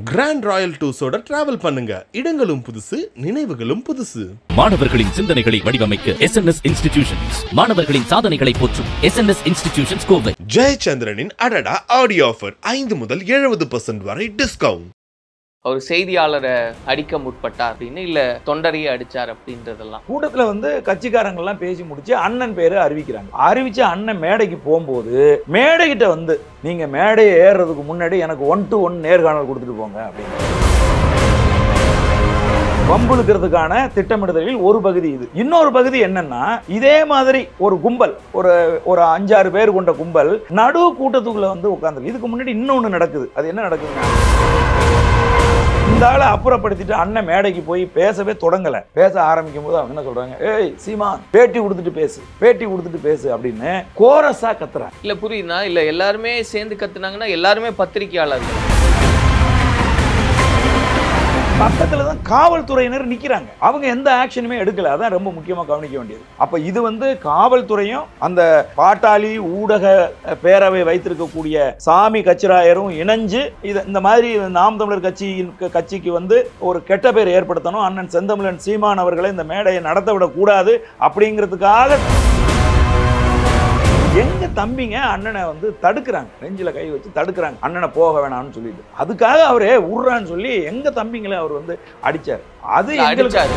Grand Royal டூர்ஸோட travel பண்ணுங்க. இடங்களும் புதுசு, நினைவுகளும் புதுசு. மாணவர்களின் சிந்தனைகளை வடிவமைக்க SNS இன்ஸ்டிடியூஷன்ஸ், மாணவர்களின் சாதனைகளை போற்றும் SNS இன்ஸ்டிடியூஷன்ஸ் கோவை. ஜெயச்சந்திரனின் அடடா ஆடியோ ஆஃபர் 5 முதல் 70% வரை டிஸ்கவுண்ட். அவர் செய்தியாளரை அடிக்க முற்பட்டார் அப்படின்னு இல்ல தொண்டரையே அடிச்சார் அப்படின்றதெல்லாம் கூட்டத்துல கட்சிக்காரங்கெல்லாம் பேசி முடிச்சு அண்ணன் பேரு அறிவிக்கிறாங்க. அறிவிச்சு அண்ணன் மேடைக்கு போகும்போது மேடைகிட்ட நீங்க மேடையை ஏறுறதுக்கு முன்னாடி எனக்கு 1-to-1 நேர்காணல் கொடுத்துட்டு போங்க அப்படின்னு வம்புழுக்கிறதுக்கான திட்டமிடுதலில் ஒரு பகுதி இது. இன்னொரு பகுதி என்னன்னா, இதே மாதிரி ஒரு கும்பல், ஒரு 5-6 பேர் கொண்ட கும்பல் நடு கூட்டத்துக்குள்ள உட்கார்ந்து இதுக்கு முன்னாடி இன்னொன்னு நடக்குது. அது என்ன நடக்குதுன்னா, இந்த ஆளை அப்புறப்படுத்திட்டு அண்ணன் மேடைக்கு போய் பேசவே தொடங்கல. பேச ஆரம்பிக்கும் போது அவங்க என்ன சொல்றாங்க, ஏய் சீமான் பேட்டி கொடுத்துட்டு பேசு அப்படின்னு கோரஸா கத்துறாங்க. இல்ல புரியுதுனா, இல்ல எல்லாருமே சேர்ந்து கத்துனாங்கன்னா எல்லாருமே பத்திரிகையாளர்கள். பக்கத்துல தான் காவல்துறையினர் நிக்கிறாங்க. அவங்க எந்த ஆக்ஷனுமே எடுக்கல. அதான் ரொம்ப முக்கியமா கவனிக்க வேண்டியது. அப்ப இது காவல்துறையும் அந்த பாட்டாளி ஊடக பேரவை வைத்திருக்கக்கூடிய சாமி கச்சிராயரும் இணைஞ்சு இந்த மாதிரி நாம் தமிழர் கட்சிக்கு ஒரு கெட்ட பேர் ஏற்படுத்தணும், அண்ணன் செந்தமிழன் சீமான் அவர்களை இந்த மேடையை நடத்த விடக்கூடாது அப்படிங்கிறதுக்காக எங்க தம்பிங்க அண்ணனை தடுக்கிறாங்க, நெஞ்சில கை வச்சு தடுக்கிறாங்க, அண்ணனை போக வேணாம்னு சொல்லிட்டு. அதுக்காக அவரே உர்றான்னு சொல்லி எங்க தம்பிங்களை அவர் அடிச்சார். அது அடிச்சாரு.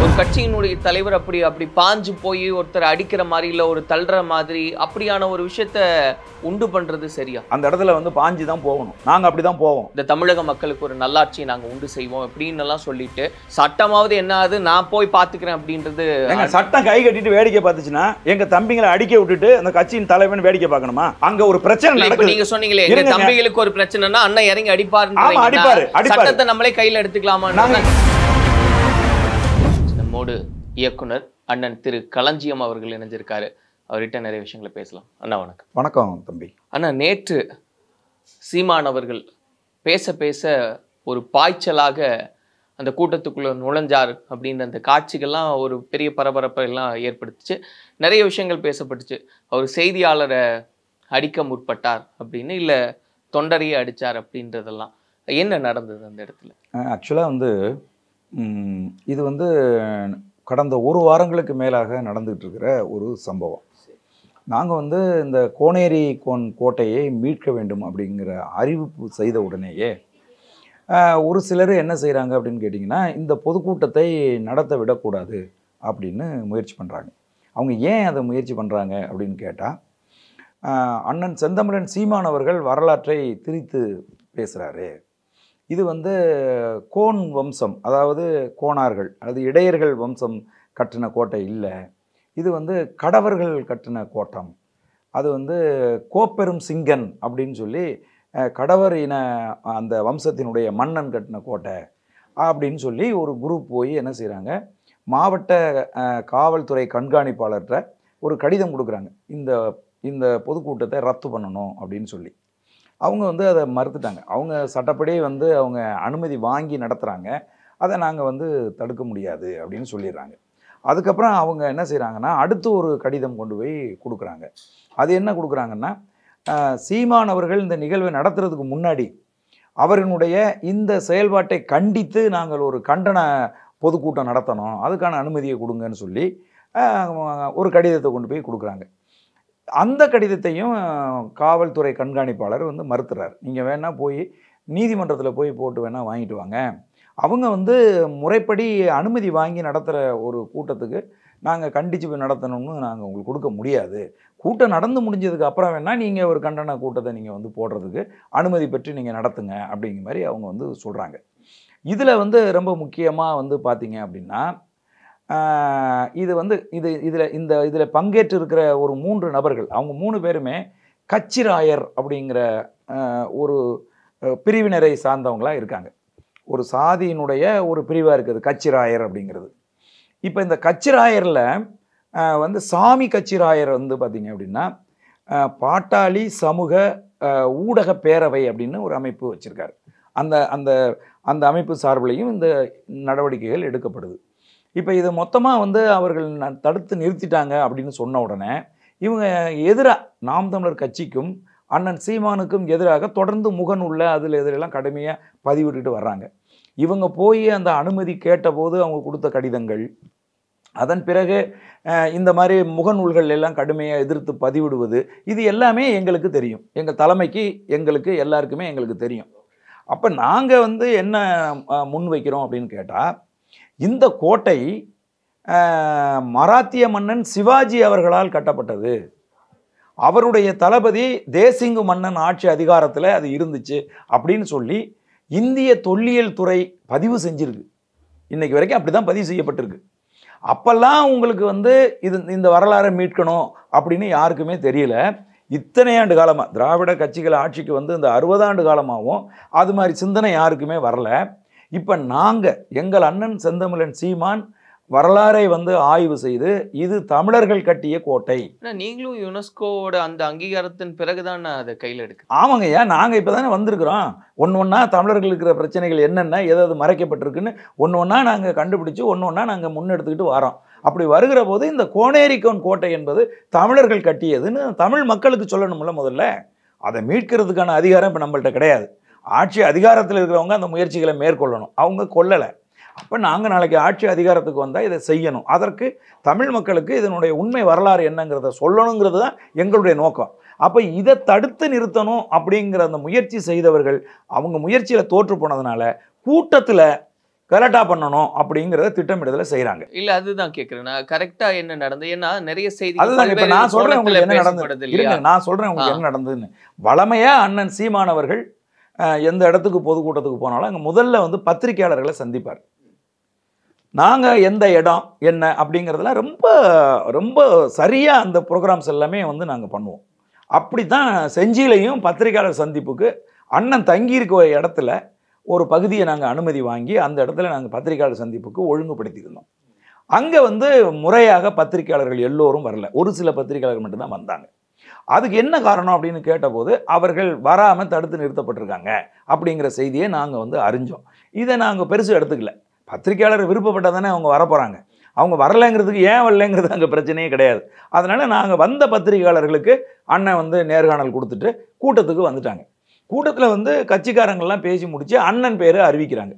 ஒரு கட்சியினுடைய தலைவர் அப்படி பாஞ்சு போய் ஒருத்தர் அடிக்கிற மாதிரி இல்ல ஒரு தள்ளுற மாதிரி அப்படியான ஒரு விஷயத்த உண்டு பண்றது சரியா? அந்த இடத்துல பாஞ்சு தான் போகணும். நாங்க அப்படிதான் போவோம். இந்த தமிழக மக்களுக்கு ஒரு நல்லாட்சியை நாங்க உண்டு செய்வோம் அப்படின்னு எல்லாம் சொல்லிட்டு சட்டமாவது என்ன ஆகுது, நான் போய் பாத்துக்கிறேன் அப்படின்றது. சட்டம் கை கட்டிட்டு வேடிக்கை பார்த்துச்சுன்னா எங்க தம்பிங்களை அடிக்க விட்டுட்டு அந்த கட்சியின் தலைவன் வேடிக்கை பார்க்கணுமா? அங்க ஒரு பிரச்சனை நடக்குது. நீங்க சொன்னீங்களே எங்க தம்பிகளுக்கு ஒரு பிரச்சனைனா அண்ணன் இறங்கி அடிப்பாரு. சட்டத்தை நம்மளே கையில எடுத்துக்கலாமா? நம்மோடு இயக்குனர் அண்ணன் திரு களஞ்சியம் அவர்கள் இணைஞ்சிருக்காரு. அவர்கிட்ட நிறைய விஷயங்களை பேசலாம். அண்ணா வணக்கம். வணக்கம் தம்பி. அண்ணா, நேற்று சீமான் அவர்கள் பேச ஒரு பாய்ச்சலாக அந்த கூட்டத்துக்குள்ள நுழைஞ்சார் அப்படின்ற அந்த காட்சிகள்லாம் ஒரு பெரிய பரபரப்பை எல்லாம் ஏற்படுத்துச்சு. நிறைய விஷயங்கள் பேசப்பட்டுச்சு. அவர் செய்தியாளரை அடிக்க முற்பட்டார் அப்படின்னு இல்ல தொண்டரையே அடிச்சார் அப்படின்றதெல்லாம் என்ன நடந்தது அந்த இடத்துல? ஆக்சுவலாக இது கடந்த ஒரு வாரங்களுக்கு மேலாக நடந்துகிட்டு இருக்கிற ஒரு சம்பவம். நாங்கள் இந்த கோனேரி கோட்டையை மீட்க வேண்டும் அப்படிங்கிற அறிவிப்பு செய்த உடனேயே ஒரு சிலர் என்ன செய்கிறாங்க அப்படின்னு கேட்டிங்கன்னா, இந்த பொதுக்கூட்டத்தை நடத்த விடக்கூடாது அப்படின்னு முயற்சி பண்ணுறாங்க. அவங்க ஏன் அதை முயற்சி பண்ணுறாங்க அப்படின்னு கேட்டால், அண்ணன் செந்தமிழன் சீமான் அவர்கள் வரலாற்றை திரித்து பேசுகிறாரு. இது கோன் வம்சம், அதாவது கோனார்கள் அல்லது இடையர்கள் வம்சம் கட்டின கோட்டை இல்லை, இது கடவர்கள் கட்டின கோட்டம், அது கோப்பெரும் சிங்கன் அப்படின்னு சொல்லி கடவர் இன அந்த வம்சத்தினுடைய மன்னன் கட்டின கோட்டை அப்படின்னு சொல்லி ஒரு குரூப் போய் என்ன செய்கிறாங்க, மாவட்ட காவல்துறை கண்காணிப்பாளர்கிட்ட ஒரு கடிதம் கொடுக்குறாங்க, இந்த பொதுக்கூட்டத்தை ரத்து பண்ணணும் அப்படின்னு சொல்லி. அவங்க அதை மறுத்துட்டாங்க. அவங்க சட்டப்படி அவங்க அனுமதி வாங்கி நடத்துகிறாங்க, அதை நாங்கள் தடுக்க முடியாது அப்படின்னு சொல்லிடுறாங்க. அதுக்கப்புறம் அவங்க என்ன செய்கிறாங்கன்னா, அடுத்து ஒரு கடிதம் கொண்டு போய் கொடுக்குறாங்க. அது என்ன கொடுக்குறாங்கன்னா, சீமான் அவர்கள் இந்த நிகழ்வை நடத்துறதுக்கு முன்னாடி அவரினுடைய இந்த செயல்பாட்டை கண்டித்து நாங்கள் ஒரு கண்டன பொதுக்கூட்டம் நடத்தணும், அதுக்கான அனுமதியை கொடுங்கன்னு சொல்லி ஒரு கடிதத்தை கொண்டு போய் கொடுக்குறாங்க. அந்த கடிதத்தையும் காவல்துறை கண்காணிப்பாளர் மறுத்துறார். நீங்கள் வேணால் போய் நீதிமன்றத்தில் போட்டு வேணால் வாங்கிட்டு வாங்க, அவங்க முறைப்படி அனுமதி வாங்கி நடத்துகிற ஒரு கூட்டத்துக்கு நாங்கள் கண்டித்து போய் நடத்தணும்னு நாங்கள் உங்களுக்கு கொடுக்க முடியாது, கூட்டம் நடந்து முடிஞ்சதுக்கு அப்புறம் வேணால் நீங்கள் ஒரு கண்டன கூட்டத்தை நீங்கள் போடுறதுக்கு அனுமதி பெற்று நீங்கள் நடத்துங்க அப்படிங்கிற மாதிரி அவங்க சொல்கிறாங்க. இதில் ரொம்ப முக்கியமாக பார்த்தீங்க அப்படின்னா, இது இதில் பங்கேற்று இருக்கிற ஒரு 3 நபர்கள், அவங்க 3 பேருமே கச்சிராயர் அப்படிங்கிற ஒரு பிரிவினரை சார்ந்தவங்களாக இருக்காங்க. ஒரு சாதியினுடைய ஒரு பிரிவாக இருக்குது கச்சிராயர் அப்படிங்கிறது. இப்போ இந்த கச்சிராயரில் சாமி கச்சிராயர் பார்த்தீங்க அப்படின்னா, பாட்டாளி சமூக ஊடக பேரவை அப்படின்னு ஒரு அமைப்பு வச்சுருக்காரு. அந்த அந்த அந்த அமைப்பு சார்பிலையும் இந்த நடவடிக்கைகள் எடுக்கப்படுது. இப்போ இதை மொத்தமாக அவர்கள் தடுத்து நிறுத்திட்டாங்க அப்படின்னு சொன்ன உடனே இவங்க எதிராக நாம் தமிழர் கட்சிக்கும் அண்ணன் சீமானுக்கும் எதிராக தொடர்ந்து முகநூல்ல அதில் எதிரெல்லாம் கடுமையாக பதிவிட்டுட்டு வர்றாங்க. இவங்க போய் அந்த அனுமதி கேட்டபோது அவங்க கொடுத்த கடிதங்கள், அதன் பிறகு இந்த மாதிரி முகநூல்கள் எல்லாம் கடுமையாக எதிர்த்து பதிவிடுவது, இது எல்லாமே எங்களுக்கு தெரியும். எங்கள் தலைமைக்கு எங்களுக்கு எல்லாருக்குமே எங்களுக்கு தெரியும். அப்போ நாங்கள் வந்து என்ன முன்வைக்கிறோம் அப்படின்னு கேட்டால், இந்த கோட்டை மராத்திய மன்னன் சிவாஜி அவர்களால் கட்டப்பட்டது. அவருடைய தளபதி தேசிங்கு மன்னன் ஆட்சி அதிகாரத்தில் அது இருந்துச்சு அப்படின்னு சொல்லி இந்திய தொல்லியல் துறை பதிவு செஞ்சிருக்கு. இன்னைக்கு வரைக்கும் அப்படி தான் பதிவு செய்யப்பட்டிருக்கு. அப்பெல்லாம் உங்களுக்கு வந்து இந்த வரலாறை மீட்கணும் அப்படின்னு யாருக்குமே தெரியல. இத்தனை ஆண்டு காலமாக திராவிட கட்சிகள் ஆட்சிக்கு வந்து இந்த 60 ஆண்டு காலமாகவும் அது மாதிரி சிந்தனை யாருக்குமே வரல. இப்போ நாங்கள் எங்கள் அண்ணன் செந்தமிழன் சீமான் வரலாறை வந்து ஆய்வு செய்து இது தமிழர்கள் கட்டிய கோட்டை. நீங்களும் யுனெஸ்கோவோட அந்த அங்கீகாரத்தின் பிறகுதான் அதை கையில் எடுக்க. ஆமாங்கய்யா, நாங்கள் இப்போ தானே வந்திருக்கிறோம். ஒன்று ஒன்றா தமிழர்கள் இருக்கிற பிரச்சனைகள் என்னென்ன எதாவது மறைக்கப்பட்டிருக்குன்னு ஒன்று ஒன்றா நாங்கள் கண்டுபிடிச்சி ஒன்று ஒன்றா நாங்கள் முன்னெடுத்துக்கிட்டு வரோம். அப்படி வருகிற போது இந்த கோனேரிக்கோன் கோட்டை என்பது தமிழர்கள் கட்டியதுன்னு தமிழ் மக்களுக்கு சொல்லணும்ல. முதல்ல அதை மீட்கிறதுக்கான அதிகாரம் இப்போ நம்மள்கிட்ட கிடையாது. ஆட்சி அதிகாரத்தில் இருக்கிறவங்க அந்த முயற்சிகளை மேற்கொள்ளணும், அவங்க கொள்ளலை. அப்போ நாங்கள் நாளைக்கு ஆட்சி அதிகாரத்துக்கு வந்தால் இதை செய்யணும். அதற்கு தமிழ் மக்களுக்கு இதனுடைய உண்மை வரலாறு என்னங்கிறத சொல்லணுங்கிறது தான் எங்களுடைய நோக்கம். அப்போ இதை தடுத்து நிறுத்தணும் அப்படிங்கிற அந்த முயற்சி செய்தவர்கள் அவங்க முயற்சியில் தோற்று போனதுனால கூட்டத்தில் கலட்டா பண்ணணும் அப்படிங்கிறத திட்டமிடுதலை செய்கிறாங்க. இல்லை, அதுதான் கேட்குறேன் நான். கரெக்டாக என்ன நடந்தது? ஏன்னா நிறைய செய்தி அதுதான் இப்போ நான் சொல்கிறேன் உங்களுக்கு என்ன நடந்தது. நான் சொல்கிறேன் உங்களுக்கு என்ன நடந்ததுன்னு. வளமையாக அண்ணன் சீமான் அவர்கள் எந்த இடத்துக்கு பொதுக்கூட்டத்துக்கு போனாலும் அங்கே முதல்ல வந்து பத்திரிகையாளர்களை சந்திப்பார். நாங்கள் எந்த இடம் என்ன அப்படிங்கிறதுலாம் ரொம்ப ரொம்ப சரியாக அந்த ப்ரோக்ராம்ஸ் எல்லாமே வந்து நாங்கள் பண்ணுவோம். அப்படி தான் செஞ்சியிலையும் பத்திரிகையாளர் சந்திப்புக்கு அண்ணன் தங்கியிருக்க இடத்துல ஒரு பகுதியை நாங்கள் அனுமதி வாங்கி அந்த இடத்துல நாங்கள் பத்திரிகையாளர் சந்திப்புக்கு ஒழுங்குபடுத்தியிருந்தோம். அங்கே வந்து முறையாக பத்திரிகையாளர்கள் எல்லோரும் வரல, ஒரு சில பத்திரிகையாளர்கள் மட்டும்தான் வந்தாங்க. அதுக்கு என்ன காரணம் அப்படின்னு கேட்டபோது அவர்கள் வராமல் தடுத்து நிறுத்தப்பட்டிருக்காங்க அப்படிங்கிற செய்தியை நாங்கள் வந்து அறிஞ்சோம். இதை நாங்கள் பெருசு எடுத்துக்கல. பத்திரிகையாளர் விருப்பப்பட்டால் தானே அவங்க வரப்போகிறாங்க. அவங்க வரலைங்கிறதுக்கு ஏன் வரலைங்கிறது அங்கே பிரச்சனையே கிடையாது. அதனால் நாங்கள் வந்த பத்திரிகையாளர்களுக்கு அண்ணன் வந்து நேர்காணல் கொடுத்துட்டு கூட்டத்துக்கு வந்துட்டாங்க. கூட்டத்தில் வந்து கட்சிக்காரங்கள்லாம் பேசி முடித்து அண்ணன் பேரை அறிவிக்கிறாங்க.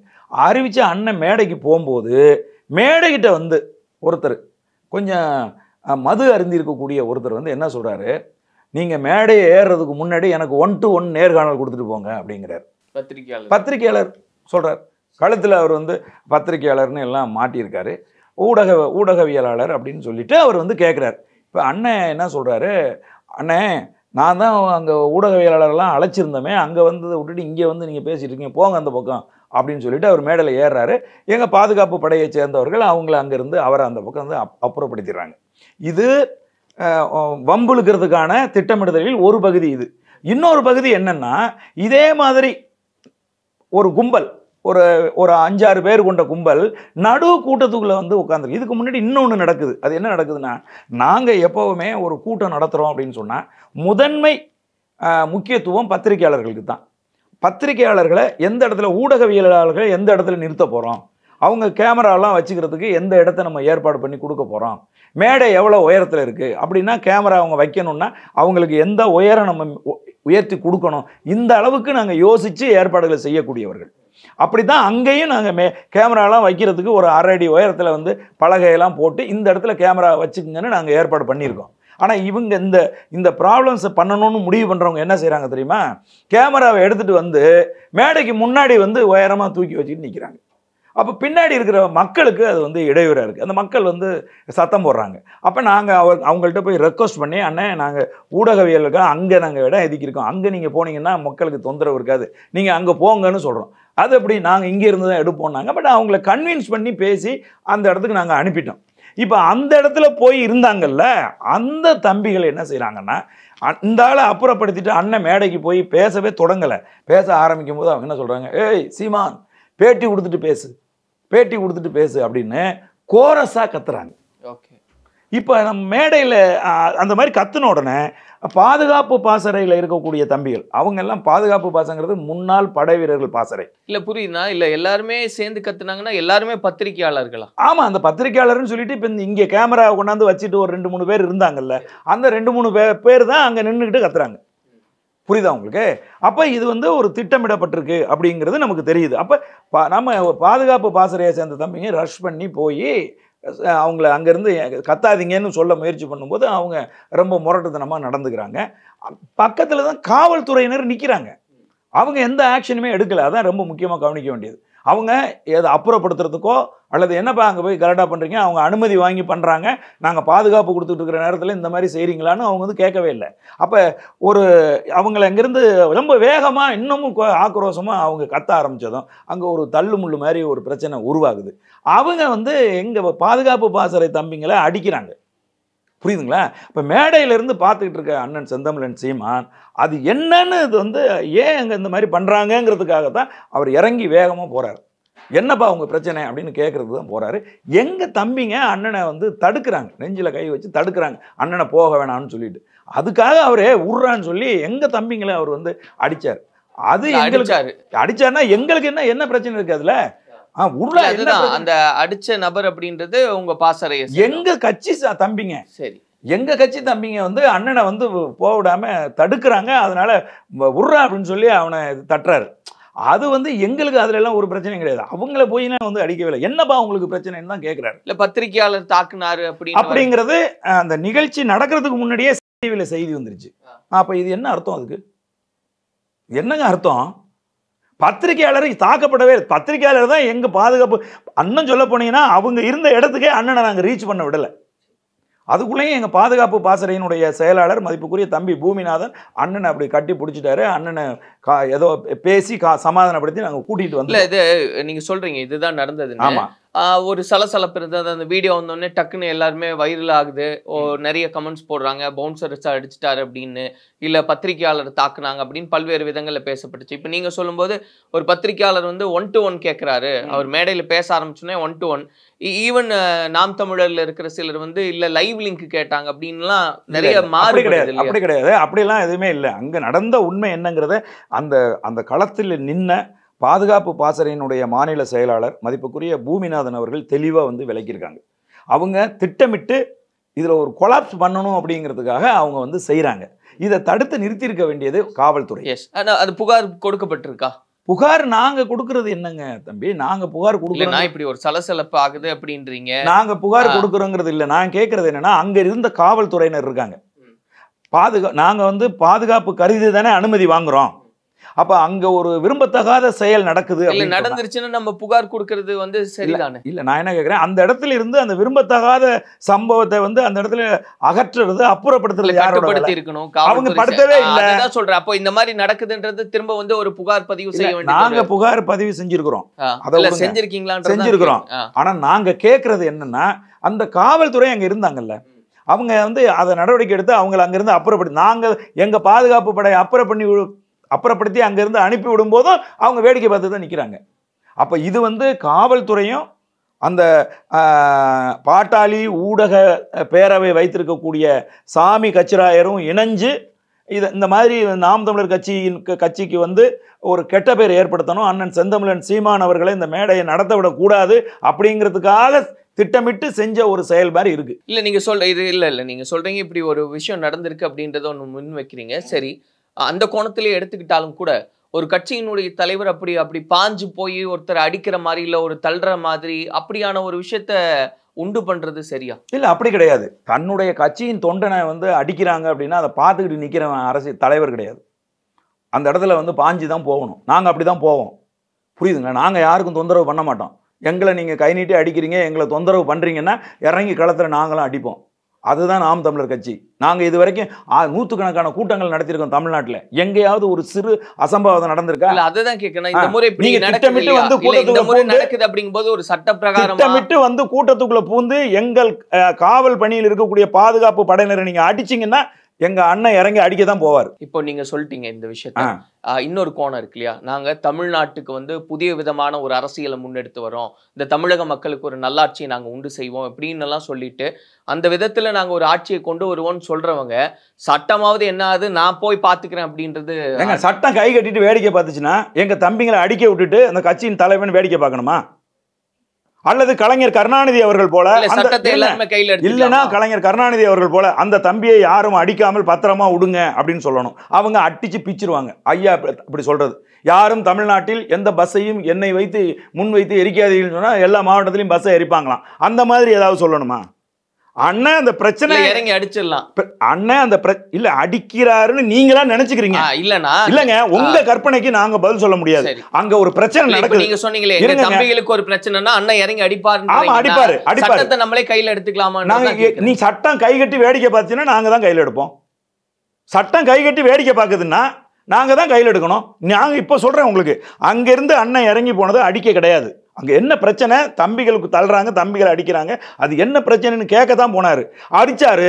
அறிவித்து அண்ணன் மேடைக்கு போகும்போது மேடைக்கிட்ட வந்து ஒருத்தர் கொஞ்சம் மது அருந்திருக்கக்கூடிய ஒருத்தர் வந்து என்ன சொல்கிறாரு, நீங்கள் மேடையை ஏறுறதுக்கு முன்னாடி எனக்கு 1-to-1 நேர்காணல் கொடுத்துட்டு போங்க அப்படிங்கிறார். பத்திரிகையாளர் சொல்கிறார். கழுத்தில் அவர் வந்து பத்திரிகையாளர்னு எல்லாம் மாட்டியிருக்காரு, ஊடகவியலாளர் அப்படின்னு சொல்லிட்டு அவர் வந்து கேட்குறாரு. இப்போ அண்ணன் என்ன சொல்கிறாரு, அண்ணே நான் தான் அங்கே ஊடகவியலாளர்லாம் அழைச்சிருந்தோமே, அங்கே வந்ததை விட்டுட்டு இங்கே வந்து நீங்கள் பேசிகிட்டு இருக்கீங்க, போங்க அந்த பக்கம் அப்படின்னு சொல்லிட்டு அவர் மேடையில் ஏறுறாரு. எங்கள் பாதுகாப்பு படையை சேர்ந்தவர்கள் அவங்கள அங்கேருந்து அவரை அந்த பக்கம் வந்து அப்புறப்படுத்திடுறாங்க. இது வம்புழுக்கிறதுக்கான திட்டமிடுதலில் ஒரு பகுதி. இது இன்னொரு பகுதி என்னன்னா, இதே மாதிரி ஒரு கும்பல் ஒரு 5-6 பேர் கொண்ட கும்பல் நடு கூட்டத்துக்குள்ளே வந்து உட்காந்துருக்கு. இதுக்கு முன்னாடி இன்னொன்று நடக்குது. அது என்ன நடக்குதுன்னா, நாங்கள் எப்போவுமே ஒரு கூட்டம் நடத்துகிறோம் அப்படின்னு சொன்னால் முதன்மை முக்கியத்துவம் பத்திரிகையாளர்களுக்கு தான். பத்திரிகையாளர்களை எந்த இடத்துல, ஊடகவியலாளர்களை எந்த இடத்துல நிறுத்த போகிறோம், அவங்க கேமராலாம் வச்சுக்கிறதுக்கு எந்த இடத்த நம்ம ஏற்பாடு பண்ணி கொடுக்க போகிறோம், மேடை எவ்வளோ உயரத்தில் இருக்குது அப்படின்னா கேமரா அவங்க வைக்கணும்னா அவங்களுக்கு எந்த உயரம் நம்ம உயர்த்தி கொடுக்கணும், இந்த அளவுக்கு நாங்கள் யோசித்து ஏற்பாடுகளை செய்யக்கூடியவர்கள். அப்படி தான் அங்கேயும் நாங்கள் கேமராலாம் வைக்கிறதுக்கு ஒரு 1/2 அடி உயரத்தில் வந்து பலகையெல்லாம் போட்டு இந்த இடத்துல கேமரா வச்சுக்கங்கன்னு நாங்கள் ஏற்பாடு பண்ணியிருக்கோம். ஆனால் இவங்க இந்த ப்ராப்ளம்ஸை பண்ணணும்னு முடிவு பண்ணுறவங்க என்ன செய்கிறாங்க தெரியுமா, கேமராவை எடுத்துகிட்டு வந்து மேடைக்கு முன்னாடி வந்து உயரமாக தூக்கி வச்சுக்கிட்டு நிற்கிறாங்க. அப்போ பின்னாடி இருக்கிற மக்களுக்கு அது வந்து இடையூறாக இருக்குது. அந்த மக்கள் வந்து சத்தம் போடுறாங்க. அப்போ நாங்கள் அவங்கள்ட்ட போய் ரெக்வஸ்ட் பண்ணி, அண்ணே நாங்கள் ஊடகவியலுக்கு அங்கே நாங்கள் இடம் எதுக்கியிருக்கோம், அங்கே நீங்கள் போனீங்கன்னா மக்களுக்கு தொந்தரவு இருக்காது, நீங்கள் அங்கே போங்கன்னு சொல்கிறோம். அது அப்படி நாங்கள் இங்கே இருந்து தான் எடுப்போம்னாங்க. பட் அவங்கள கன்வின்ஸ் பண்ணி பேசி அந்த இடத்துக்கு நாங்கள் அனுப்பிட்டோம். இப்போ அந்த இடத்துல போய் இருந்தாங்கல்ல, அந்த தம்பிகள் என்ன செய்கிறாங்கன்னா, இந்த ஆளை அப்புறப்படுத்திட்டு அண்ணன் மேடைக்கு போய் பேசவே தொடங்கலை. பேச ஆரம்பிக்கும் போது அவங்க என்ன சொல்கிறாங்க, ஏய் சீமான் பேட்டி கொடுத்துட்டு பேசு அப்படின்னு கோரஸாக கத்துறாங்க. ஓகே, இப்போ நம்ம மேடையில் அந்த மாதிரி கத்துன உடனே பாதுகாப்பு பாசறையில் இருக்கக்கூடிய தம்பிகள், அவங்க எல்லாம் பாதுகாப்பு பாசங்கிறது முன்னாள் படை வீரர்கள் பாசறை. இல்லை புரியுதுண்ணா. இல்லை எல்லாருமே சேர்ந்து கத்துனாங்கன்னா எல்லாருமே பத்திரிகையாளர்களா? ஆமாம், அந்த பத்திரிகையாளர்னு சொல்லிட்டு இப்போ இங்கே கேமரா கொண்டாந்து வச்சுட்டு ஒரு 2-3 பேர் இருந்தாங்கல்ல, அந்த 2-3 பேர் தான் அங்கே நின்றுக்கிட்டு கத்துறாங்க. புரியுதா உங்களுக்கு? அப்போ இது வந்து ஒரு திட்டமிடப்பட்டிருக்கு அப்படிங்கிறது நமக்கு தெரியுது. அப்போ நம்ம பாதுகாப்பு பாசறையை சேர்ந்த தம்பிங்க ரஷ் பண்ணி போய் அவங்கள அங்கேருந்து கத்தாதீங்கன்னு சொல்ல முயற்சி பண்ணும்போது அவங்க ரொம்ப முரட்டுத்தனமாக நடந்துக்கிறாங்க. பக்கத்தில் தான் காவல்துறையினர் நிற்கிறாங்க. அவங்க எந்த ஆக்ஷனுமே எடுக்கலை. அதான் ரொம்ப முக்கியமாக கவனிக்க வேண்டியது. அவங்க எதை அப்புறப்படுத்துறதுக்கோ அல்லது என்னப்பா அங்கே போய் கரெக்டாக பண்ணுறீங்க, அவங்க அனுமதி வாங்கி பண்ணுறாங்க, நாங்கள் பாதுகாப்பு கொடுத்துட்டு இருக்கிற நேரத்தில் இந்த மாதிரி செய்கிறீங்களான்னு அவங்க வந்து கேட்கவே இல்லை. அப்போ ஒரு அவங்கள அங்கேருந்து ரொம்ப வேகமாக இன்னமும் ஆக்ரோஷமாக அவங்க கத்த ஆரம்பித்ததும் அங்கே ஒரு தள்ளுமுள்ளு மாதிரி ஒரு பிரச்சனை உருவாகுது. அவங்க வந்து எங்கள் பாதுகாப்பு பாசறை தம்பிங்களை அடிக்கிறாங்க. புரியுதுங்களா? இப்போ மேடையிலேருந்து பார்த்துக்கிட்டு இருக்க அண்ணன் செந்தமிழன் சீமான் அது என்னன்னு இது வந்து ஏன் அங்கே இந்த மாதிரி பண்ணுறாங்கங்கிறதுக்காக தான் அவர் இறங்கி வேகமாக போகிறார். என்னப்பா அவங்க பிரச்சனை அப்படின்னு கேட்குறது தான் போகிறாரு. எங்கள் தம்பிங்க அண்ணனை வந்து தடுக்கிறாங்க, நெஞ்சில் கை வச்சு தடுக்கிறாங்க, அண்ணனை போக வேணாம்னு சொல்லிட்டு. அதுக்காக அவரே உர்றான்னு சொல்லி எங்கள் தம்பிங்களை அவர் வந்து அடித்தார். அது எங்களுக்கு அடிச்சாருன்னா எங்களுக்கு என்ன பிரச்சனை இருக்குது அதில்? அந்த அடிச்ச நபர் அப்படின்றது உங்க பாசறைய எங்க கட்சி தம்பிங்க. சரி, எங்க கட்சி தம்பிங்க வந்து அண்ணனை வந்து போக விடாம தடுக்கிறாங்க. அதனால உர்றா அப்படின்னு சொல்லி அவனை தட்டுறாரு. அது வந்து எங்களுக்கு அதுல எல்லாம் ஒரு பிரச்சனையும் கிடையாது. அவங்கள போய் வந்து அடிக்கவே இல்லை. என்னப்பா உங்களுக்கு பிரச்சனைன்னு தான் கேட்கிறாரு. இல்ல பத்திரிகையாளர் தாக்குனாரு அப்படிங்கிறது அந்த நிகழ்ச்சி நடக்கிறதுக்கு முன்னாடியே டிவியில செய்தி வந்துருச்சு. அப்ப இது என்ன அர்த்தம்? அதுக்கு என்னங்க அர்த்தம்? பத்திரிகையாளர் தாக்கப்படவே, பத்திரிகையாளர் தான் எங்க பாதுகாப்பு. அண்ணன் சொல்ல போனீங்கன்னா அவங்க இருந்த இடத்துக்கே அண்ணனை நாங்கள் ரீச் பண்ண விடலை. அதுக்குள்ளேயும் எங்கள் பாதுகாப்பு பாசறையினுடைய செயலாளர் மதிப்புக்குரிய தம்பி பூமிநாதன் அண்ணனை அப்படி கட்டி பிடிச்சிட்டாரு. அண்ணனை ஏதோ பேசி சமாதானப்படுத்தி நாங்கள் கூட்டிகிட்டு வந்து. இது நீங்கள் சொல்கிறீங்க இதுதான் நடந்தது. ஆமாம், ஒரு சலசலப்பு இருந்தது. அந்த வீடியோ வந்தோடனே டக்குன்னு எல்லாருமே வைரல் ஆகுது. நிறைய கமெண்ட்ஸ் போடுறாங்க, பவுன்சர் அடிச்சிட்டாரு அப்படின்னு, இல்லை பத்திரிகையாளர் தாக்குனாங்க அப்படின்னு பல்வேறு விதங்களில் பேசப்பட்டுச்சு. இப்போ நீங்கள் சொல்லும்போது ஒரு பத்திரிகையாளர் வந்து 1-to-1 கேட்குறாரு. அவர் மேடையில் பேச ஆரம்பிச்சோன்னே 1-to-1. ஈவன் நாம் தமிழர்ல இருக்கிற சிலர் வந்து இல்லை லைவ் லிங்க் கேட்டாங்க அப்படின்லாம் நிறைய மாறி கிடையாது. அப்படி கிடையாது, அப்படிலாம் எதுவுமே இல்லை. அங்கே நடந்த உண்மை என்னங்கிறத அந்த களத்தில் நின்ன பாதுகாப்பு பாசறையினுடைய மாநில செயலாளர் மதிப்புக்குரிய பூமிநாதன் அவர்கள் தெளிவாக வந்து விளக்கியிருக்காங்க. அவங்க திட்டமிட்டு இதில் ஒரு கொலாப்ஸ் பண்ணணும் அப்படிங்கிறதுக்காக அவங்க வந்து செய்கிறாங்க. இதை தடுத்து நிறுத்தியிருக்க வேண்டியது காவல்துறை. அது புகார் கொடுக்கப்பட்டிருக்கா? புகார் நாங்க கொடுக்கறது என்னங்க தம்பி? நாங்க புகார் கொடுக்கறோம். இப்படி ஒரு சலசலப்பு ஆகுது அப்படின்றீங்க. நாங்க புகார் கொடுக்கறோங்கிறது இல்லை. நான் கேட்கறது என்னன்னா, அங்க இருந்த காவல்துறையினர் இருக்காங்க. நாங்க வந்து பாதுகாப்பு கருதி தானே அனுமதி வாங்குறோம். அப்ப அங்க ஒரு விரும்பத்தகாத செயல் நடக்குது. நடந்துருச்சுன்னா நம்ம புகார் கொடுக்கறது வந்து சரிதானே? இல்ல, நான் என்ன கேட்கிறேன், அந்த இடத்துல இருந்து அந்த விரும்பத்தகாத சம்பவத்தை வந்து அந்த இடத்துல அகற்றுறது, அப்புறப்படுத்துறது யாரோட இருக்கணும்? அவங்க படுத்தவே இல்லை. அதான் சொல்றேன். அப்போ இந்த மாதிரி நடக்குதுன்றது திரும்ப வந்து ஒரு புகார் பதிவு செய்ய வேண்டியது. நாங்க புகார் பதிவு செஞ்சிருக்கிறோம். அதெல்லாம் செஞ்சிருக்கீங்களா? செஞ்சிருக்கிறோம். ஆனா நாங்க கேட்கறது என்னன்னா, அந்த காவல்துறை அங்க இருந்தாங்கல்ல, அவங்க வந்து அதை நடவடிக்கை எடுத்து அவங்களை அங்கிருந்து அப்புறப்படுத்தி, நாங்க எங்க பாதுகாப்பு படை அப்புறப்படுத்தி அங்கிருந்து அனுப்பி விடும் போதும் அவங்க வேடிக்கை பார்த்து தான் நிற்கிறாங்க. அப்போ இது வந்து காவல்துறையும் அந்த பாட்டாளி ஊடக பேரவை வைத்திருக்கக்கூடிய சாமி கச்சிராயரும் இணைஞ்சு இந்த மாதிரி நாம் தமிழர் கட்சிக்கு வந்து ஒரு கெட்ட பேர் ஏற்படுத்தணும், அண்ணன் செந்தமிழன் சீமான் அவர்களை இந்த மேடையை நடத்த விடக்கூடாது அப்படிங்கிறதுக்காக திட்டமிட்டு செஞ்ச ஒரு செயல் மாதிரி இருக்கு. இல்லை நீங்கள் இல்லை நீங்கள் சொல்கிறீங்க இப்படி ஒரு விஷயம் நடந்திருக்கு அப்படின்றத ஒன்று முன் வைக்கிறீங்க. சரி, அந்த கோணத்திலே எடுத்துக்கிட்டாலும் கூட ஒரு கட்சியினுடைய தலைவர் அப்படி பாஞ்சு போய் ஒருத்தர் அடிக்கிற மாதிரி இல்லை ஒரு தள்ளுற மாதிரி அப்படியான ஒரு விஷயத்த உண்டு பண்றது சரியா? இல்லை, அப்படி கிடையாது. தன்னுடைய கட்சியின் தொண்டனை வந்து அடிக்கிறாங்க அப்படின்னா அதை பார்த்துக்கிட்டு நிற்கிறவன் அரசியல் தலைவர் கிடையாது. அந்த இடத்துல வந்து பாஞ்சு தான் போகணும். நாங்கள் அப்படி தான் போவோம். புரியுதுங்க? நாங்கள் யாருக்கும் தொந்தரவு பண்ண மாட்டோம். எங்களை நீங்கள் கை நீட்டி அடிக்கிறீங்க, எங்களை தொந்தரவு பண்ணுறீங்கன்னா இறங்கி களத்தில் நாங்களும் அடிப்போம். அதுதான் நாம் தமிழர் கட்சி. நாங்கள் இது வரைக்கும் 100கணக்கான கூட்டங்கள் நடத்தியிருக்கோம் தமிழ்நாட்டில். எங்கேயாவது ஒரு சிறு அசம்பாவிதம் நடந்திருக்கா? அதுதான் கேட்கணும். இந்த முறை திட்டமிட்டு வந்து கூட்டத்துக்குள்ள நடக்குது அப்படிங்கும்போது ஒரு சட்ட பிரகாரம் திட்டமிட்டு வந்து கூட்டத்துக்குள்ள பூந்து எங்கள் காவல் பணியில் இருக்கக்கூடிய பாதுகாப்பு படையினரை நீங்க அடிச்சீங்கன்னா எங்க அண்ணன் இறங்கி அடிக்க தான் போவார். இப்போ நீங்க சொல்லிட்டீங்க இந்த விஷயத்த. இன்னொரு கோணம் இருக்கு இல்லையா? நாங்க தமிழ்நாட்டுக்கு வந்து புதிய விதமான ஒரு அரசியலை முன்னெடுத்து வரோம், இந்த தமிழக மக்களுக்கு ஒரு நல்லாட்சியை நாங்க உண்டு செய்வோம் அப்படின்னு எல்லாம் சொல்லிட்டு அந்த விதத்துல நாங்க ஒரு ஆட்சியை கொண்டு வருவோம்னு சொல்றவங்க சட்டமாவது என்ன ஆகுது, நான் போய் பாத்துக்கிறேன் அப்படின்றது. சட்டம் கை கட்டிட்டு வேடிக்கை பார்த்துச்சுன்னா எங்க தம்பிங்களை அடிக்க விட்டுட்டு அந்த கட்சியின் தலைவன் வேடிக்கை பார்க்கணுமா? அல்லது கலைஞர் கருணாநிதி அவர்கள் போல இல்லைன்னா கலைஞர் கருணாநிதி அவர்கள் போல அந்த தம்பியை யாரும் அடிக்காமல் பத்திரமா விடுங்க அப்படின்னு சொல்லணும். அவங்க அடிச்சு பிச்சிருவாங்க. ஐயா அப்படி சொல்றது. யாரும் தமிழ்நாட்டில் எந்த பஸ்ஸையும் எண்ணெய் வைத்து முன் வைத்து எரிக்காதீங்கன்னு சொன்னா எல்லா மாவட்டத்திலையும் பஸ்ஸை எரிப்பாங்களாம். அந்த மாதிரி ஏதாவது சொல்லணுமா? அண்ணன் அந்த பிரச்சனை இறங்கி அடிச்சிடலாம். அண்ணன் அந்த இல்ல அடிக்கிறாருன்னு நீங்களா நினைச்சுக்கிறீங்க. இல்லங்க, உங்க கற்பனைக்கு நாங்க பதில் சொல்ல முடியாது. அங்க ஒரு பிரச்சனை நடக்குது. நீங்க சொன்னீங்களே தம்பிகளுக்கு ஒரு பிரச்சனைனா அண்ணன் இறங்கி அடிப்பாரு. ஆமா, அடிப்பாரு. சட்டத்தை நம்மளே கையில எடுத்துக்கலாமா? நீ சட்டம் கை கட்டி வேடிக்கை பார்த்தீங்கன்னா நாங்க தான் கையில எடுப்போம். சட்டம் கை கட்டி வேடிக்கை பார்க்குதுன்னா நாங்க தான் கையில் எடுக்கணும். நாங்க இப்ப சொல்றேன் உங்களுக்கு, அங்கிருந்து அண்ணன் இறங்கி போனது அடிக்க கிடையாது. அங்க என்ன பிரச்சனை, தம்பிகளுக்கு தள்ளுறாங்க, தம்பிகளை அடிக்கிறாங்க, அது என்ன பிரச்சனைன்னு கேட்க தான் போனாரு. அடிச்சாரு,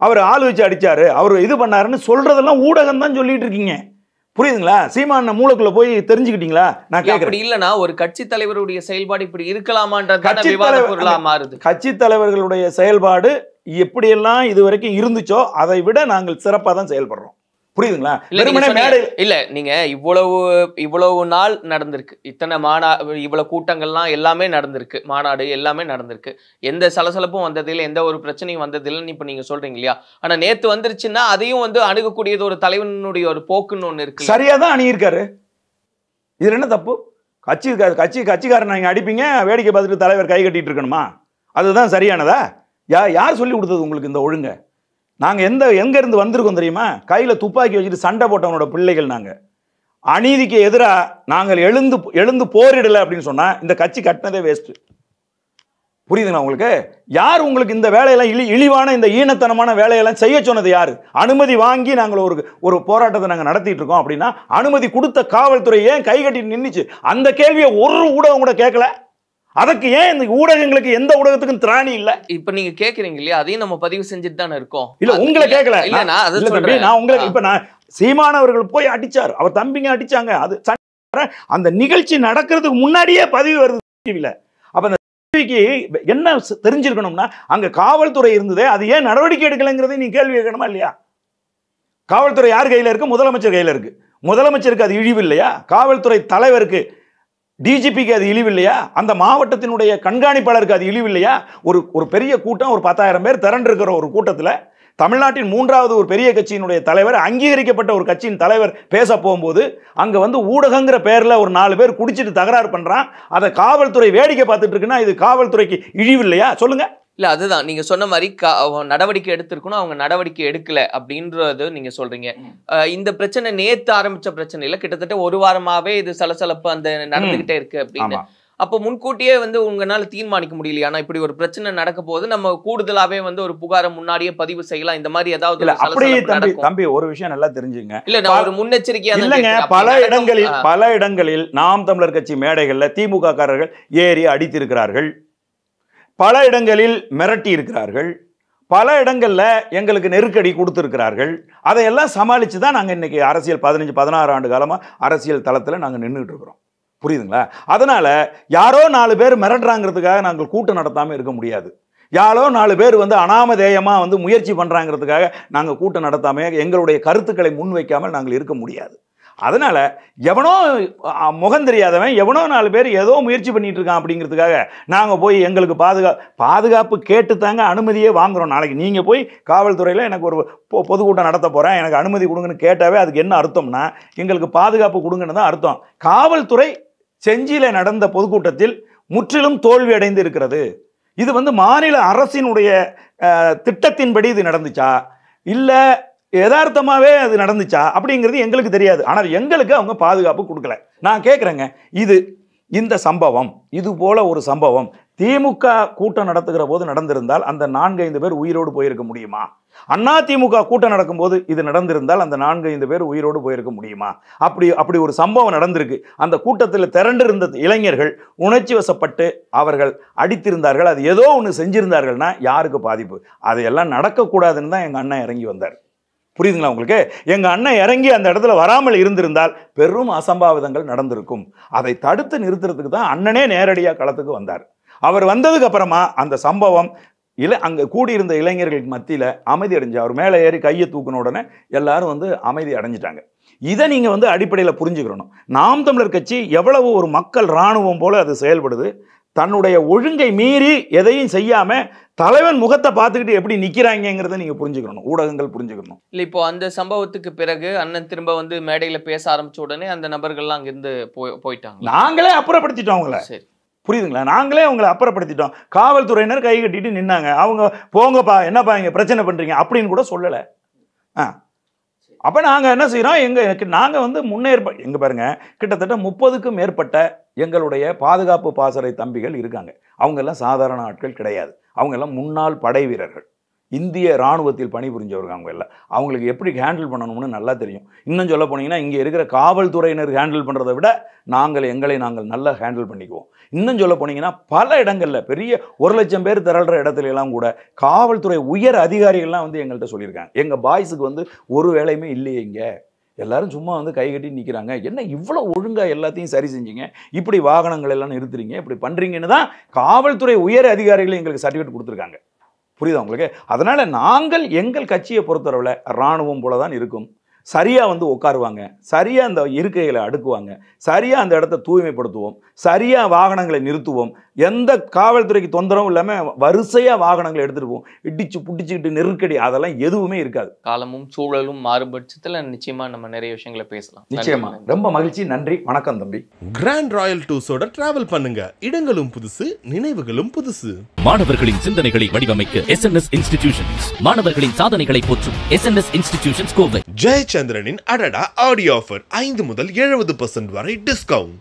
அவர் ஆள் வச்சு அடிச்சாரு, அவர் இது பண்ணாருன்னு சொல்றதெல்லாம் ஊடகம் தான் சொல்லிட்டு இருக்கீங்க. புரியுதுங்களா? சீமான மூலக்குள்ள போய் தெரிஞ்சுக்கிட்டீங்களா? நான் கேட்கறேன். இல்லனா ஒரு கட்சி தலைவருடைய செயல்பாடு இப்படி இருக்கலாமான்றது விவாத பொருளா மாறுது. கட்சி தலைவர்களுடைய செயல்பாடு எப்படியெல்லாம் இதுவரைக்கும் இருந்துச்சோ அதை விட நாங்கள் சிறப்பாக தான் செயல்படுறோம். புரியுதுங்களா? இல்ல நீங்க இவ்வளவு நாள் நடந்திருக்கு, இத்தனை இவ்வளவு கூட்டங்கள்லாம் எல்லாமே நடந்திருக்கு, மாநாடு எல்லாமே நடந்திருக்கு, எந்த சலசலப்பும் வந்ததில்லை, எந்த ஒரு பிரச்சனையும் வந்ததில்லைன்னு இப்ப நீங்க சொல்றீங்க இல்லையா? ஆனா நேத்து வந்துருச்சுன்னா அதையும் அணுகக்கூடியது ஒரு தலைவனுடைய ஒரு போக்குன்னு ஒண்ணு இருக்கு. சரியாதான் அணுகிருக்காரு. இதுல என்ன தப்பு? கட்சிக்காரன் நீங்க அடிப்பீங்க, வேடிக்கை பார்த்துட்டு தலைவர் கை கட்டிட்டு இருக்கணுமா? அதுதான் சரியானதா? யார் சொல்லி கொடுத்தது உங்களுக்கு இந்த ஒழுங்க? நாங்கள் எங்கேருந்து வந்திருக்கோம் தெரியுமா? கையில் துப்பாக்கி வச்சுட்டு சண்டை போட்டவனோட பிள்ளைகள். நாங்கள் அநீதிக்கு எதிராக நாங்கள் எழுந்து போரிடலை அப்படின்னு சொன்னால் இந்த கட்சி கட்டினதே வேஸ்ட்டு. புரியுதுங்களா உங்களுக்கு? யார் உங்களுக்கு இந்த வேலையெல்லாம் இழிவான இந்த ஈனத்தனமான வேலையெல்லாம் செய்ய சொன்னது யார்? அனுமதி வாங்கி நாங்கள் ஒரு போராட்டத்தை நாங்கள் நடத்திட்டு இருக்கோம் அப்படின்னா அனுமதி கொடுத்த காவல்துறை ஏன் கை கட்டி நின்றுச்சு? அந்த கேள்வியை ஒரு ஊடகம் கூட கேட்கல. அதுக்கு ஏன் இந்த ஊடகங்களுக்கு எந்த ஊடகத்துக்கும் திராணி இல்ல? இப்ப நீங்க கேக்குறீங்க இல்லையா, அதையும் நம்ம பதிவு செஞ்சுட்டு தானே இருக்கோம். இல்ல உங்களை கேட்கல, நான் உங்களுக்கு இப்ப நான் சீமானவர்கள் போய் அடிச்சார், அவர் தம்பிங்க அடிச்சாங்க, அது அந்த நிகழ்ச்சி நடக்கிறதுக்கு முன்னாடியே பதிவு வருது டிவில. அப்ப அந்த டிவிக்கு என்ன தெரிஞ்சிருக்கணும்னா அங்க காவல்துறை இருந்ததே, அது ஏன் நடவடிக்கை எடுக்கலைங்கிறதை நீங்க கேள்வி கேட்கணுமா இல்லையா? காவல்துறை யார் கையில இருக்கு? முதலமைச்சர் கையில இருக்கு. முதலமைச்சருக்கு அது இழிவு இல்லையா? காவல்துறை தலைவருக்கு, டிஜிபிக்கு அது இழிவு இல்லையா? அந்த மாவட்டத்தினுடைய கண்காணிப்பாளருக்கு அது இழிவு இல்லையா? ஒரு பெரிய கூட்டம், ஒரு 10,000 பேர் திரண்டு இருக்கிற ஒரு கூட்டத்தில் தமிழ்நாட்டின் 3வது ஒரு பெரிய கட்சியினுடைய தலைவர், அங்கீகரிக்கப்பட்ட ஒரு கட்சியின் தலைவர் பேச போகும்போது அங்க ஊடகங்கிற பேர்ல ஒரு 4 பேர் குடிச்சிட்டு தகராறு பண்றான். அதை காவல்துறை வேடிக்கை பார்த்துட்டு இருக்குன்னா இது காவல்துறைக்கு இழிவு இல்லையா? சொல்லுங்க. இல்ல அதுதான் நீங்க சொன்ன மாதிரி நடவடிக்கை எடுத்திருக்கணும், அவங்க நடவடிக்கை எடுக்கல அப்படின்றது நீங்க சொல்றீங்க. இந்த பிரச்சனை நேத்து ஆரம்பிச்ச பிரச்சனை இல்ல, கிட்டத்தட்ட ஒரு வாரமாவே இது சலசலப்பு அந்த நடந்துகிட்டே இருக்கு அப்படின்னு. அப்போ முன்கூட்டியே உங்களால தீர்மானிக்க முடியலையா? ஆனா இப்படி ஒரு பிரச்சனை நடக்க போது நம்ம கூடுதலாவே ஒரு புகாரை முன்னாடியே பதிவு செய்யலாம், இந்த மாதிரி ஏதாவது தம்பி ஒரு விஷயம் நல்லா தெரிஞ்சுங்க. இல்ல நான் ஒரு முன்னெச்சரிக்கையா இல்லங்க, பல இடங்களில் நாம் தமிழர் கட்சி மேடைகள்ல திமுக காரர்கள் ஏறி அடித்திருக்கிறார்கள், பல இடங்களில் மிரட்டி இருக்கிறார்கள், பல இடங்கள்ல எங்களுக்கு நெருக்கடி கொடுத்திருக்கிறார்கள். அதையெல்லாம் சமாளிச்சு தான் நாங்கள் இன்னைக்கு அரசியல் 15-16 ஆண்டு காலமா அரசியல் தளத்தில் நாங்கள் நின்றுட்டு இருக்கிறோம். புரியுதுங்களா? அதனால யாரோ 4 பேர் மிரட்டுறாங்கிறதுக்காக நாங்கள் கூட்டம் நடத்தாமல் இருக்க முடியாது. யாரோ 4 பேர் அனாமதேயமா முயற்சி பண்றாங்கிறதுக்காக நாங்கள் கூட்டம் நடத்தாம எங்களுடைய கருத்துக்களை முன்வைக்காமல் நாங்கள் இருக்க முடியாது. அதனால எவனோ முகம் தெரியாதவன் எவனோ 4 பேர் ஏதோ முயற்சி பண்ணிட்டு இருக்கான் அப்படிங்கிறதுக்காக நாங்கள் போய் எங்களுக்கு பாதுகாப்பு கேட்டு தாங்க அனுமதியே வாங்குறோம். நாளைக்கு நீங்கள் போய் காவல்துறையில் எனக்கு ஒரு பொதுக்கூட்டம் நடத்த போகிறேன், எனக்கு அனுமதி கொடுங்கன்னு கேட்டாவே அதுக்கு என்ன அர்த்தம்னா எங்களுக்கு பாதுகாப்பு கொடுங்கன்னு தான் அர்த்தம். காவல்துறை செஞ்சியில் நடந்த பொதுக்கூட்டத்தில் முற்றிலும் தோல்வி அடைந்து இருக்கிறது. இது மாநில அரசினுடைய திட்டத்தின்படி இது நடந்துச்சா இல்லை யதார்த்தமாகவே அது நடந்துச்சா அப்படிங்கிறது எங்களுக்கு தெரியாது. ஆனால் எங்களுக்கு அவங்க பாதுகாப்பு கொடுக்கல. நான் கேட்குறேங்க, இந்த சம்பவம், இது போல ஒரு சம்பவம் திமுக கூட்டம் நடத்துகிற போது நடந்திருந்தால் அந்த 4-5 பேர் உயிரோடு போயிருக்க முடியுமா? அண்ணா திமுக கூட்டம் நடக்கும்போது இது நடந்திருந்தால் அந்த 4-5 பேர் உயிரோடு போயிருக்க முடியுமா? அப்படி ஒரு சம்பவம் நடந்திருக்கு. அந்த கூட்டத்தில் திரண்டிருந்த இளைஞர்கள் உணர்ச்சி வசப்பட்டு அவர்கள் அடித்திருந்தார்கள், அது ஏதோ ஒன்று செஞ்சிருந்தார்கள்னா யாருக்கு பாதிப்பு? அதையெல்லாம் நடக்கக்கூடாதுன்னு தான் எங்கள் அண்ணன் இறங்கி வந்தார். புரியுதுங்களா உங்களுக்கு? எங்கள் அண்ணன் இறங்கி அந்த இடத்துல வராமல் இருந்திருந்தால் பெரும் அசம்பாவிதங்கள் நடந்திருக்கும். அதை தடுத்து நிறுத்துறதுக்கு தான் அண்ணனே நேரடியாக களத்துக்கு வந்தார். அவர் வந்ததுக்கு அப்புறமா அந்த சம்பவம் அங்கே கூடியிருந்த இளைஞர்களுக்கு மத்தியில் அமைதி அடைஞ்சு அவர் மேலே ஏறி கையை தூக்கின உடனே எல்லாரும் அமைதி அடைஞ்சிட்டாங்க. இதை நீங்கள் அடிப்படையில் புரிஞ்சுக்கிறணும். நாம் தமிழர் கட்சி எவ்வளவு ஒரு மக்கள் இராணுவம் போல அது செயல்படுது. தன்னுடைய ஒழுங்கை மீறி எதையும் செய்யாமல் தலைவன் முகத்தை பார்த்துக்கிட்டு எப்படி நிற்கிறாங்கிறத நீங்கள் புரிஞ்சுக்கணும், ஊடகங்கள் புரிஞ்சுக்கணும். இல்லை, இப்போ அந்த சம்பவத்துக்கு பிறகு அண்ணன் திரும்ப வந்து மேடையில் பேச ஆரம்பிச்ச உடனே அந்த நபர்கள்லாம் அங்கிருந்து போயிட்டாங்க. நாங்களே அப்புறப்படுத்திட்டோம் அவங்கள. சரி, புரியுதுங்களா? நாங்களே அவங்களை அப்புறப்படுத்திட்டோம். காவல்துறையினர் கை கட்டிட்டு நின்னாங்க. அவங்க போங்கப்பா, என்னப்பா இங்கே பிரச்சனை பண்ணுறீங்க அப்படின்னு கூட சொல்லலை. அப்போ நாங்கள் என்ன செய்கிறோம், நாங்கள் வந்து எங்கே பாருங்கள், கிட்டத்தட்ட 30க்கும் மேற்பட்ட எங்களுடைய பாதுகாப்பு பாசறை தம்பிகள் இருக்காங்க. அவங்கெல்லாம் சாதாரண ஆட்கள் கிடையாது. அவங்கெல்லாம் முன்னாள் படை வீரர்கள், இந்திய இராணுவத்தில் பணிபுரிஞ்சவர்கள். அவங்க எல்லாம் அவங்களுக்கு எப்படி ஹேண்டில் பண்ணணும்னு நல்லா தெரியும். இன்னும் சொல்ல போனீங்கன்னா இங்கே இருக்கிற காவல்துறையினர் ஹேண்டில் பண்ணுறதை விட எங்களை நாங்கள் நல்லா ஹேண்டில் பண்ணிக்குவோம். இன்னும் சொல்ல போனீங்கன்னா பல இடங்களில் பெரிய 1,00,000 பேர் திரள்ற இடத்துல எல்லாம் கூட காவல்துறை உயர் அதிகாரிகள்லாம் வந்து எங்கள்கிட்ட சொல்லியிருக்காங்க, எங்கள் பாய்ஸுக்கு வந்து ஒரு வேலையுமே இல்லையே, இங்கே எல்லாரும் சும்மா வந்து கை கட்டி நிற்கிறாங்க, என்ன இவ்வளோ ஒழுங்காக எல்லாத்தையும் சரி செஞ்சீங்க, இப்படி வாகனங்கள் எல்லாம் நிறுத்துறீங்க, இப்படி பண்ணுறீங்கன்னு தான் காவல்துறை உயர் அதிகாரிகள் எங்களுக்கு சர்டிஃபிகேட் கொடுத்துருக்காங்க. புரியுதா உங்களுக்கு? அதனால் நாங்கள் எங்கள் கட்சியை பொறுத்தளவில் இராணுவம் போல தான் இருக்கும். சரியாக வந்து உட்காருவாங்க, சரியாக அந்த இருக்கைகளை அடுக்குவாங்க, சரியாக அந்த இடத்த தூய்மைப்படுத்துவோம், சரியாக வாகனங்களை நிறுத்துவோம், எந்த காவல்துறைக்கு தொந்தரவும் இல்லாமல் வரிசையாக வாகனங்களை எடுத்துகிட்டு போவோம். இடிச்சு புட்டிச்சுக்கிட்டு நெருக்கடி அதெல்லாம் எதுவுமே இருக்காது. காலமும் சூழலும் மாறும் பட்சத்தில் நிச்சயமாக நம்ம நிறைய விஷயங்களை பேசலாம். நிச்சயமா. ரொம்ப மகிழ்ச்சி. நன்றி, வணக்கம் தம்பி. கிராண்ட் ராயல் டூர்ஸோட டிராவல் பண்ணுங்க, இடங்களும் புதுசு, நினைவுகளும் புதுசு. மாணவர்களின் சிந்தனைகளை வடிவமைக்க SNS இன்ஸ்டிடியூஷன்ஸ், மாணவர்களின் சாதனைகளை போற்றும் SNS இன்ஸ்டிடியூஷன்ஸ் கோவை. ஜெயச்சந்திரனின் அடடா ஆடியோ ஆஃபர் 5 முதல் 70% வரை டிஸ்கவுண்ட்.